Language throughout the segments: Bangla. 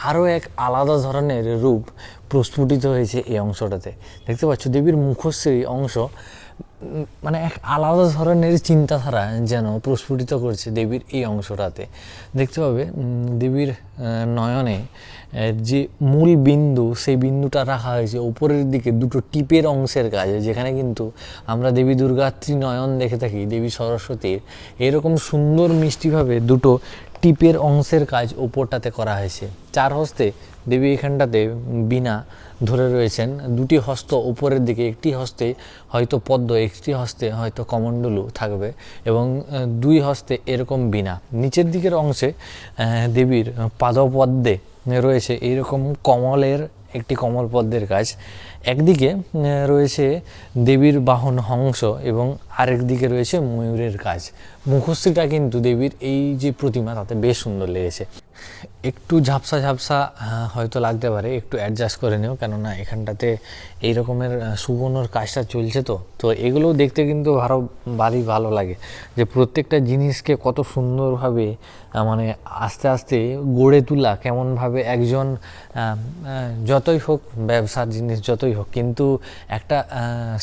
আরও এক আলাদা ধরনের রূপ প্রস্ফুটিত হয়েছে এই অংশটাতে। দেখতে পাচ্ছ দেবীর মুখশ্রী অংশ মানে এক আলাদা ধরনের চিন্তাধারা যেন প্রস্ফুটিত করছে দেবীর এই অংশটাতে। দেখতে পাবে দেবীর নয়নে যে মূল বিন্দু, সেই বিন্দুটা রাখা হয়েছে উপরের দিকে দুটো টিপের অংশের কাজে, যেখানে কিন্তু আমরা দেবী দুর্গার ত্রিনয়ন দেখে থাকি, দেবী সরস্বতীর এরকম সুন্দর মিষ্টিভাবে দুটো টিপের অংশের কাজ ওপরটাতে করা হয়েছে। চার হস্তে দেবী এখানটাতে বীণা ধরে রয়েছেন, দুটি হস্ত উপরের দিকে, একটি হস্তে হয়তো পদ্ম, একটি হস্তে হয়তো কমণ্ডলু থাকবে এবং দুই হস্তে এরকম বীণা। নিচের দিকের অংশে দেবীর পাদপদ্মে রয়েছে এইরকম কমলের একটি কমল পদ্মের কাজ। একদিকে রয়েছে দেবীর বাহন হংস এবং আরেক দিকে রয়েছে ময়ূরের কাজ। মুখশ্রীটা কিন্তু দেবীর এই যে প্রতিমা তাতে বেশ সুন্দর লেগেছে। একটু ঝাপসা ঝাপসা হয়তো লাগতে পারে, একটু অ্যাডজাস্ট করে নিও, কেননা এখানটাতে এই রকমের সুবর্ণর কাজটা চলছে। তো এগুলোও দেখতে কিন্তু আরও ভালো লাগে যে প্রত্যেকটা জিনিসকে কত সুন্দরভাবে মানে আস্তে আস্তে গড়ে তোলা, কেমনভাবে একজন যতই হোক ব্যবসার জিনিস যতই হোক, কিন্তু একটা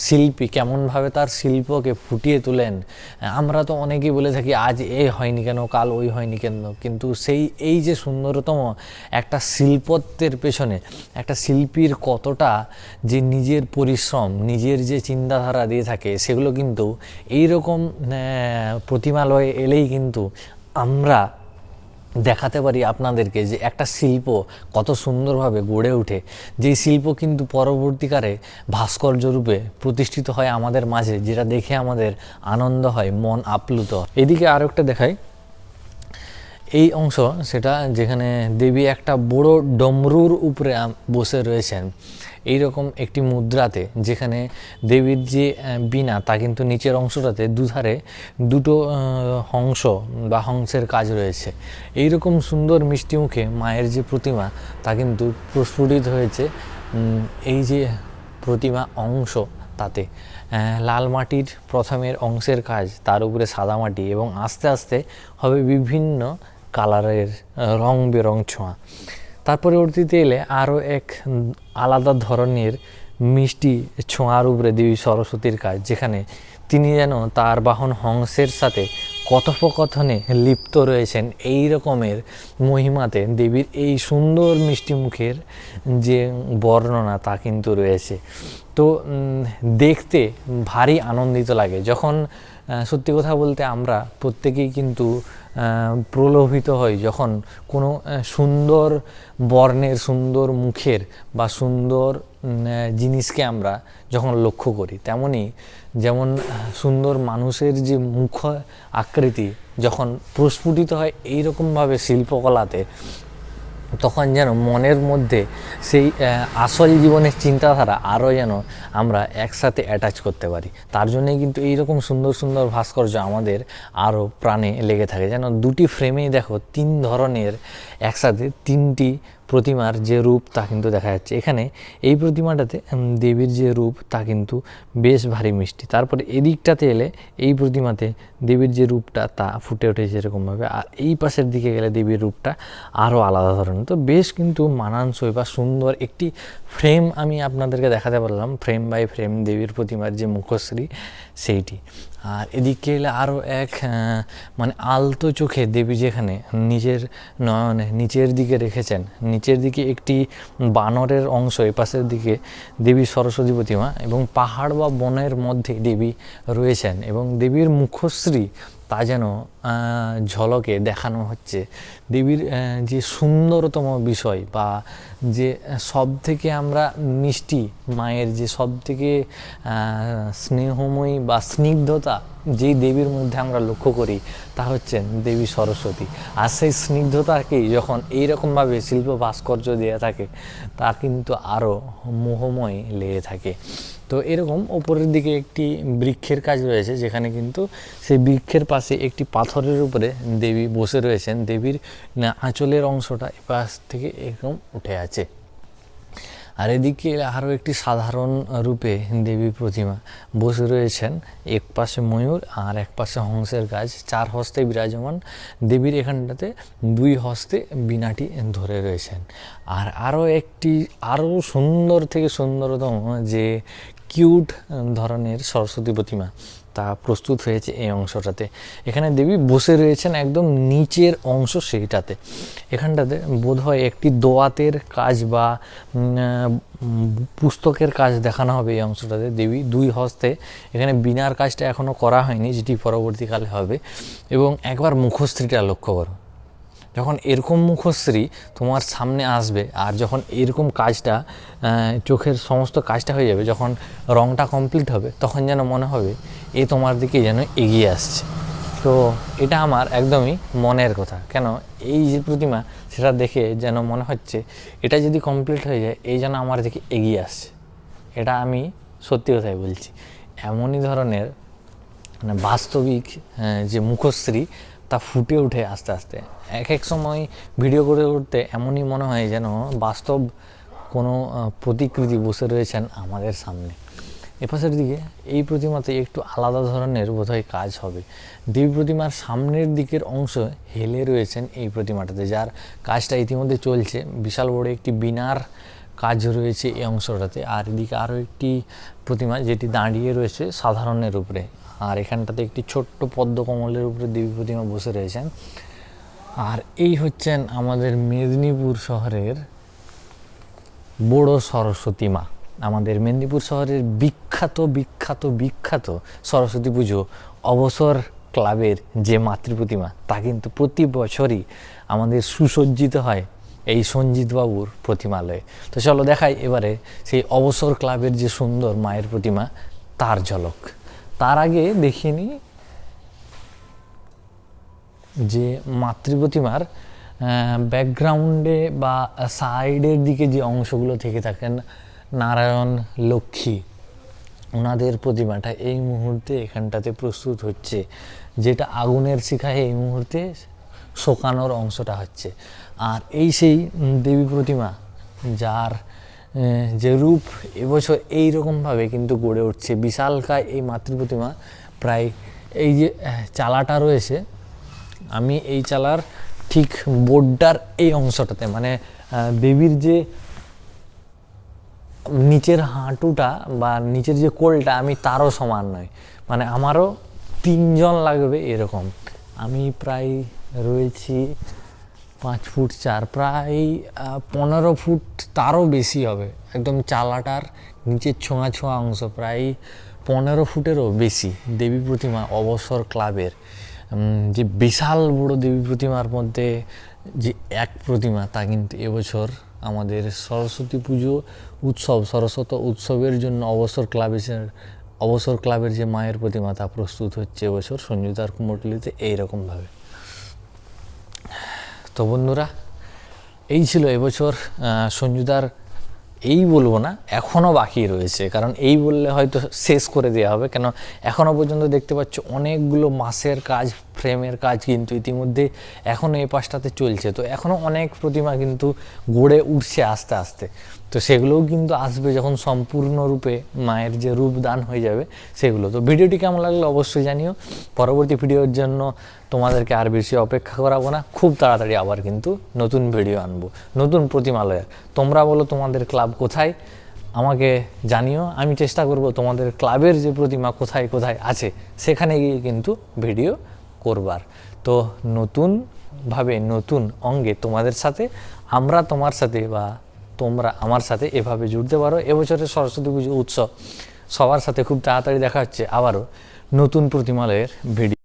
শিল্পী কেমনভাবে তার শিল্পকে ফুটিয়ে তোলেন। আমরা তো অনেকেই বলে থাকি আজ এ হয়নি কেন, কাল ওই হয়নি কেন, কিন্তু এই যে সুন্দরতম একটা শিল্পত্বের পেছনে একটা শিল্পীর কতটা যে নিজের পরিশ্রম, নিজের যে চিন্তাধারা দিয়ে থাকে, সেগুলো কিন্তু এইরকম প্রতিমালয়ে এলেই কিন্তু আমরা দেখাতে পারি আপনাদেরকে যে একটা শিল্প কত সুন্দরভাবে গড়ে ওঠে, যেই শিল্প কিন্তু পরবর্তীকালে ভাস্কর্য রূপে প্রতিষ্ঠিত হয় আমাদের মাঝে, যেটা দেখে আমাদের আনন্দ হয়, মন আপ্লুত। এদিকে আরও একটা দেখাই এই অংশ, সেটা যেখানে দেবী একটা বড় ডমরুর উপরে বসে রয়েছেন এইরকম একটি মুদ্রাতে, যেখানে দেবীর যে বীণা তা কিন্তু নিচের অংশটাতে দুধারে দুটো হংস বা হংসের কাজ রয়েছে। এইরকম সুন্দর মিষ্টি মুখে মায়ের যে প্রতিমা তা কিন্তু প্রস্ফুটিত হয়েছে এই যে প্রতিমা অংশ তাতে। লাল মাটির প্রথমের অংশের কাজ, তার উপরে সাদা মাটি এবং আস্তে আস্তে হবে বিভিন্ন কালারের রং বেরং ছোঁয়া। তার পরবর্তীতে এলে আরও এক আলাদা ধরনের মিষ্টি ছোঁয়ার উপরে দেবী সরস্বতীর কাজ, যেখানে তিনি যেন তার বাহন হংসের সাথে কথোপকথনে লিপ্ত রয়েছেন। এই রকমের মহিমাতে দেবীর এই সুন্দর মিষ্টি মুখের যে বর্ণনা তা কিন্তু রয়েছে। তো দেখতে ভারী আনন্দিত লাগে যখন, সত্যি কথা বলতে আমরা প্রত্যেকেই কিন্তু প্রলোভিত হই যখন কোনো সুন্দর বর্ণের, সুন্দর মুখের বা সুন্দর জিনিসকে আমরা যখন লক্ষ্য করি। তেমনি যেমন সুন্দর মানুষের যে মুখ আকৃতি যখন প্রস্ফুটিত হয় এইরকমভাবে শিল্পকলাতে, তখন যেন মনের মধ্যে সেই আসল জীবনের চিন্তাধারা আরও যেন আমরা একসাথে অ্যাটাচ করতে পারি। তার জন্যই কিন্তু এইরকম সুন্দর সুন্দর ভাস্কর্য আমাদের আরও প্রাণে লেগে থাকে। যেন দুটি ফ্রেমেই দেখো তিন ধরনের একসাথে তিনটি প্রতিমার যে রূপ তা কিন্তু দেখা যাচ্ছে। এখানে এই প্রতিমাটাতে দেবীর যে রূপ তা কিন্তু বেশ ভারী মিষ্টি। তারপরে এদিকটাতে এলে এই প্রতিমাতে দেবীর যে রূপটা তা ফুটে উঠেছে এরকমভাবে, আর এই পাশের দিকে গেলে দেবীর রূপটা আরও আলাদা ধরনের। তো বেশ কিন্তু মানানসই বা সুন্দর একটি ফ্রেম আমি আপনাদেরকে দেখাতে পারলাম, ফ্রেম বাই ফ্রেম দেবীর প্রতিমার যে মুখশ্রী সেইটি। আর এদিকে এলে আরও এক মানে আলতো চোখে দেবী যেখানে নিজের নয়নে নিচের দিকে রেখেছেন, নিচের দিকে একটি বানরের অংশ, এপাশের দিকে দেবী সরস্বতী প্রতিমা এবং পাহাড় বা বনের মধ্যে দেবী রয়েছেন এবং দেবীর মুখশ্রী তা যেন ঝলকে দেখানো হচ্ছে। দেবীর যে সুন্দরতম বিষয় বা যে সব থেকে আমরা মিষ্টি, মায়ের যে সব থেকে স্নেহময়ী বা স্নিগ্ধতা যেই দেবীর মধ্যে আমরা লক্ষ্য করি তা হচ্ছেন দেবী সরস্বতী। আর সেই স্নিগ্ধতাকেই যখন এইরকমভাবে শিল্প ভাস্কর্য দেওয়া থাকে তা কিন্তু আরও মোহময় লেগে থাকে। তো এরকম ওপরের দিকে একটি বৃক্ষের কাজ রয়েছে, যেখানে কিন্তু সেই বৃক্ষের পাশে একটি পাথরের উপরে দেবী বসে রয়েছেন। দেবীর আঁচলের অংশটা এপাশ থেকে এরকম উঠে আছে। আর এদিকে আরও একটি সাধারণ রূপে দেবী প্রতিমা বসে রয়েছেন, এক পাশে ময়ূর আর এক পাশে হংসের গাছ, 4 হস্তে বিরাজমান দেবীর এখানটাতে 2 হস্তে বীণাটি ধরে রয়েছেন। আর আরও সুন্দর থেকে সুন্দরতম যে কিউট ধরনের সরস্বতী প্রতিমা তা প্রস্তুত হয়েছে এই অংশটাতে। এখানে দেবী বসে রয়েছেন একদম নিচের অংশ সেইটাতে। এখানটাতে বোধহয় একটি দোয়াতের কাজ বা পুস্তকের কাজ দেখানো হবে এই অংশটাতে। দেবী 2 হস্তে, এখানে বীণার কাজটা এখনও করা হয়নি, যেটি পরবর্তীকালে হবে। এবং একবার মুখশ্রীটা লক্ষ্য করো, যখন এরকম মুখশ্রী তোমার সামনে আসবে আর যখন এরকম কাজটা চোখের সমস্ত কাজটা হয়ে যাবে, যখন রংটা কমপ্লিট হবে, তখন যেন মনে হবে এ তোমার দিকে যেন এগিয়ে আসছে। তো এটা আমার একদমই মনের কথা, কেন এই যে প্রতিমা সেটা দেখে যেন মনে হচ্ছে এটা যদি কমপ্লিট হয়ে যায় এই যেন আমার দিকে এগিয়ে আসছে। এটা আমি সত্যি কথাই বলছি। এমনই ধরনের মানে বাস্তবিক যে মুখশ্রী তা ফুটে ওঠে আস্তে আস্তে। এক এক সময় ভিডিও করতে করতে এমনই মনে হয় যেন বাস্তব কোনো প্রতিকৃতি বসে রয়েছেন আমাদের সামনে। এপাশের দিকে এই প্রতিমাতে একটু আলাদা ধরনের বোধহয় কাজ হবে। দেবী প্রতিমার সামনের দিকের অংশ হেলে রয়েছেন এই প্রতিমাটাতে, যার কাজটা ইতিমধ্যে চলছে। বিশাল বড় একটি বীণার কাজ রয়েছে এই অংশটাতে। আর এদিকে আরও একটি প্রতিমা যেটি দাঁড়িয়ে রয়েছে সাধারণের উপরে, আর এখানটাতে একটি ছোট্ট পদ্মকমলের উপরে দেবী প্রতিমা বসে রয়েছেন। আর এই হচ্ছেন আমাদের মেদিনীপুর শহরের বড় সরস্বতী মা। আমাদের মেদিনীপুর শহরের বিখ্যাত বিখ্যাত বিখ্যাত সরস্বতী পুজো অবসর ক্লাবের যে মাতৃ প্রতিমা, তা কিন্তু প্রতি বছরই আমাদের সুসজ্জিত হয় এই সঞ্জিত বাবুর প্রতিমালয়ে। তো চলো দেখাই এবারে সেই অবসর ক্লাবের যে সুন্দর মায়ের প্রতিমা তার ঝলক। তার আগে দেখিয়ে নিই যে মাতৃ প্রতিমার ব্যাকগ্রাউন্ডে বা সাইডের দিকে যে অংশগুলো থেকে থাকেন নারায়ণ লক্ষ্মী, ওনাদের প্রতিমাটা এই মুহূর্তে এখানটাতে প্রস্তুত হচ্ছে, যেটা আগুনের শিখায় এই মুহূর্তে শোকানোর অংশটা হচ্ছে। আর এই সেই দেবী প্রতিমা যার যে রূপ এবছর এইরকমভাবে কিন্তু গড়ে উঠছে। বিশালকায় এই মাতৃ প্রতিমা, প্রায় এই যে চালাটা রয়েছে, আমি এই চালার ঠিক বোর্ডার এই অংশটাতে মানে দেবীর যে নিচের হাঁটুটা বা নিচের যে কোলটা আমি তারও সমান নয়, মানে আমারও 3 জন লাগবে এরকম। আমি প্রায় রয়েছি 5 ফুট 4, প্রায় 15 ফুট তারও বেশি হবে। একদম চালাটার নিচের ছোঁয়া ছোঁয়া অংশ প্রায় 15 ফুটেরও বেশি দেবী প্রতিমা অবসর ক্লাবের। যে বিশাল বড় দেবী প্রতিমার মধ্যে যে এক প্রতিমা, তা কিন্তু এবছর আমাদের সরস্বতী পুজো উৎসব সরস্বতী উৎসবের জন্য অবসর ক্লাবের যে মায়ের প্রতিমা তা প্রস্তুত হচ্ছে এবছর সঞ্জুদার কুমোরটুলিতে এইরকমভাবে। তো বন্ধুরা, এই ছিল এবছর সঞ্জুদার, এই বলবো না, এখনও বাকি রয়েছে, কারণ এই বললে হয়তো শেষ করে দেওয়া হবে। কেন এখনও পর্যন্ত দেখতে পাচ্ছ অনেকগুলো মাসের কাজ, ফ্রেমের কাজ কিন্তু ইতিমধ্যে এখনও এই পাশটাতে চলছে। তো এখনও অনেক প্রতিমা কিন্তু গড়ে উঠছে আস্তে আস্তে। তো সেগুলোও কিন্তু আসবে যখন সম্পূর্ণরূপে মায়ের যে রূপদান হয়ে যাবে সেগুলো। তো ভিডিওটি কেমন লাগলো অবশ্যই জানিও। পরবর্তী ভিডিওর জন্য তোমাদেরকে আর বেশি অপেক্ষা করাবো না, খুব তাড়াতাড়ি আবার কিন্তু নতুন ভিডিও আনবো নতুন প্রতিমালয়ের। তোমরা বলো তোমাদের ক্লাব কোথায়, আমাকে জানিও। আমি চেষ্টা করব তোমাদের ক্লাবের যে প্রতিমা কোথায় কোথায় আছে সেখানে গিয়ে কিন্তু ভিডিও করবার। তো নতুনভাবে নতুন অঙ্গে তোমাদের সাথে, আমরা তোমার সাথে বা তোমরা আমার সাথে এভাবে জুড়তে পারো। এবছরের সরস্বতী পুজো উৎসব সবার সাথে খুব তাড়াতাড়ি দেখা হচ্ছে আবারও নতুন প্রতিমালয়ের ভিডিও।